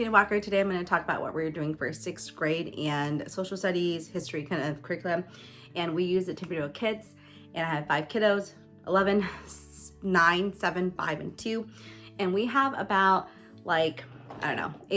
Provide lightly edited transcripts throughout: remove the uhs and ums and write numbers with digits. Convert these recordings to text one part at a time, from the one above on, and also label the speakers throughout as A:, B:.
A: Bina Walker. Today I'm going to talk about what we're doing for 6th grade and social studies, history kind of curriculum. And we use the Timberdoodle kids. And I have 5 kiddos, 11, 9, 7, 5, and 2. And we have about 8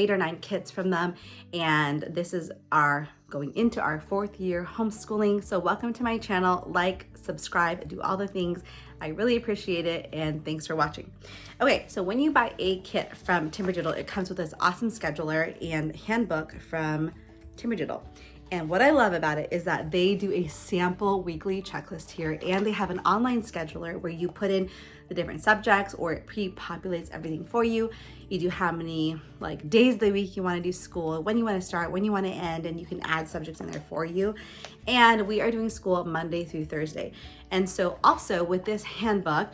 A: or 9 kids from them. And this is our going into our 4th year homeschooling. So welcome to my channel. Like, subscribe, do all the things. I really appreciate it, and thanks for watching. Okay, so when you buy a kit from Timberdoodle, it comes with this awesome scheduler and handbook from Timberdoodle. And what I love about it is that they do a sample weekly checklist here, and they have an online scheduler where you put in the different subjects, or it pre-populates everything for you. You do how many days of the week you want to do school, when you want to start, when you want to end, and you can add subjects in there for you. And we are doing school Monday through Thursday. And so also with this handbook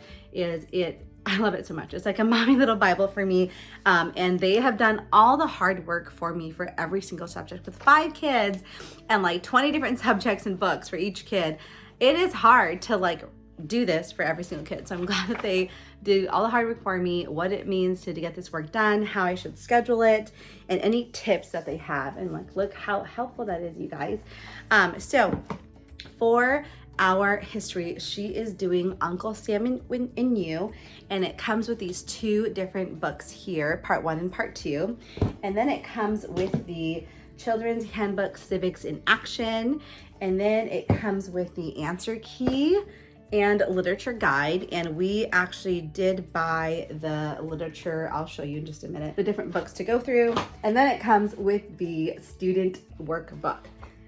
A: I love it so much. It's like a mommy little Bible for me. And they have done all the hard work for me for every single subject with 5 kids and 20 different subjects and books for each kid. It is hard to do this for every single kid. So I'm glad that they did all the hard work for me, what it means to get this work done, how I should schedule it, and any tips that they have. And look how helpful that is, you guys. So for our history, she is doing Uncle Sam and You, and it comes with these 2 different books here, part 1 and part 2. And then it comes with the Children's Handbook Civics in Action, and then it comes with the answer key and literature guide. And we actually did buy the literature, I'll show you in just a minute, the different books to go through. And then it comes with the student workbook.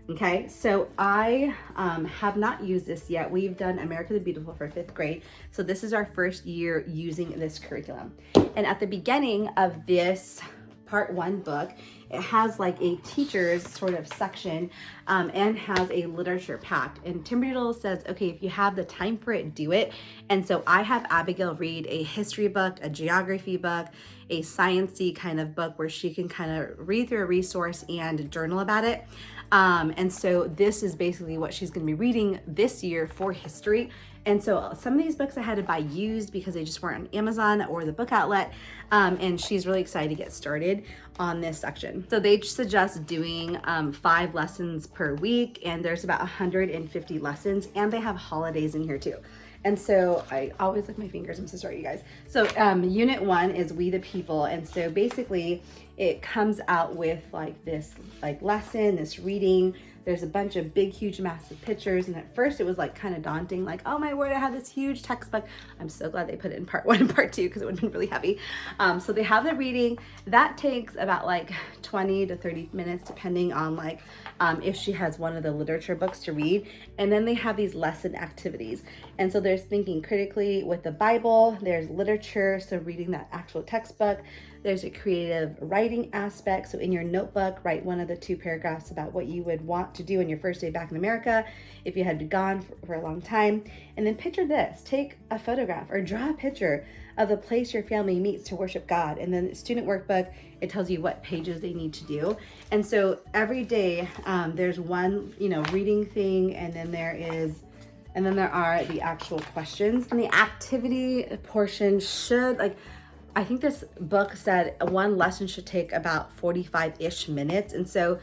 A: Okay, so I have not used this yet. We've done America the Beautiful for 5th grade. So this is our first year using this curriculum. And at the beginning of this part 1 book, it has a teacher's sort of section and has a literature pack. And Timberdoodle says, okay, if you have the time for it, do it. And so I have Abigail read a history book, a geography book, a sciencey kind of book where she can kind of read through a resource and journal about it. And so this is basically what she's going to be reading this year for history. And so some of these books I had to buy used because they just weren't on Amazon or the book outlet. And she's really excited to get started on this section. So they suggest doing 5 lessons per week, and there's about 150 lessons, and they have holidays in here too. And so I always lick my fingers. I'm so sorry, you guys. So unit 1 is We the People. And so basically it comes out with this lesson, this reading. There's a bunch of big, huge, massive pictures. And at first it was kind of daunting, oh my word, I have this huge textbook. I'm so glad they put it in part 1 and part 2 because it would have been really heavy. So they have the reading. That takes about 20 to 30 minutes, depending on if she has one of the literature books to read. And then they have these lesson activities. And so there's thinking critically with the Bible, there's literature, so reading that actual textbook. There's a creative writing aspect. So in your notebook, write 1 of the 2 paragraphs about what you would want to do on your first day back in America if you had been gone for a long time. And then picture this, take a photograph or draw a picture of the place your family meets to worship God. And then the student workbook, it tells you what pages they need to do. And so every day there's one, reading thing, and then there are the actual questions. And the activity portion should, I think this book said 1 lesson should take about 45-ish minutes. And so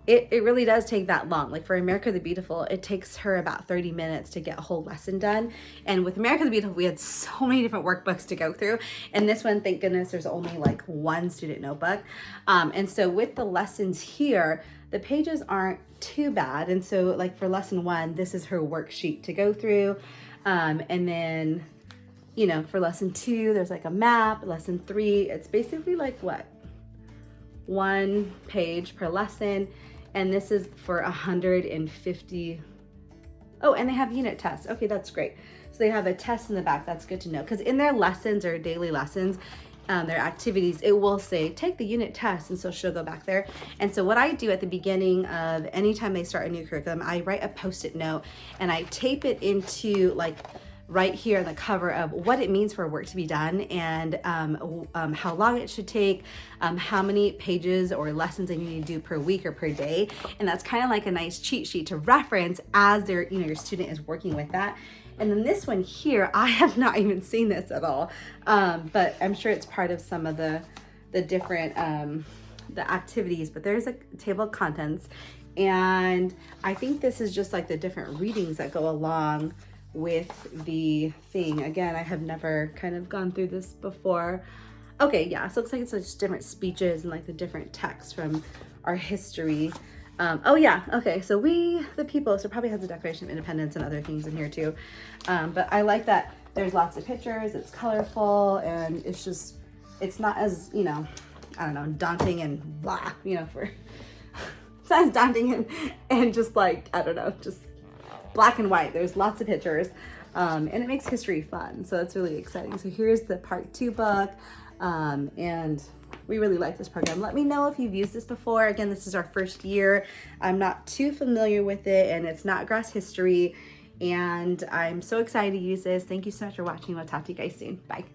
A: it really does take that long. For America the Beautiful, it takes her about 30 minutes to get a whole lesson done. And with America the Beautiful, we had so many different workbooks to go through. And this one, thank goodness, there's only 1 student notebook. And so with the lessons here, the pages aren't too bad. And so for lesson 1, this is her worksheet to go through. And then for lesson 2, there's a map. Lesson 3, it's basically 1 page per lesson. And this is for 150. Oh, and they have unit tests. Okay, that's great. So they have a test in the back. That's good to know. Because in their lessons or daily lessons, their activities, it will say, take the unit test. And so she'll go back there. And so what I do at the beginning of anytime they start a new curriculum, I write a Post-it note and I tape it into right here on the cover of what it means for work to be done, and how long it should take, how many pages or lessons they need to do per week or per day. And that's kind of a nice cheat sheet to reference as your student is working with that. And then this one here, I have not even seen this at all, but I'm sure it's part of some of the different the activities, but there's a table of contents. And I think this is just like the different readings that go along with the thing. Again, I have never kind of gone through this before. Okay, yeah, so it looks like it's just different speeches and like the different texts from our history. Oh yeah, okay, so we the people, so it probably has the Declaration of Independence and other things in here too. But I like that there's lots of pictures, it's colorful, and it's just, it's not as, you know, I don't know, daunting and blah, you know, for, it's not as daunting and just like, I don't know, just black and white. There's lots of pictures, and it makes history fun, so that's really exciting. So here's the part 2 book, and we really like this program. Let me know if you've used this before. Again, this is our first year. I'm not too familiar with it, and it's not grass history, and I'm so excited to use this. Thank you so much for watching. We'll talk to you guys soon. Bye.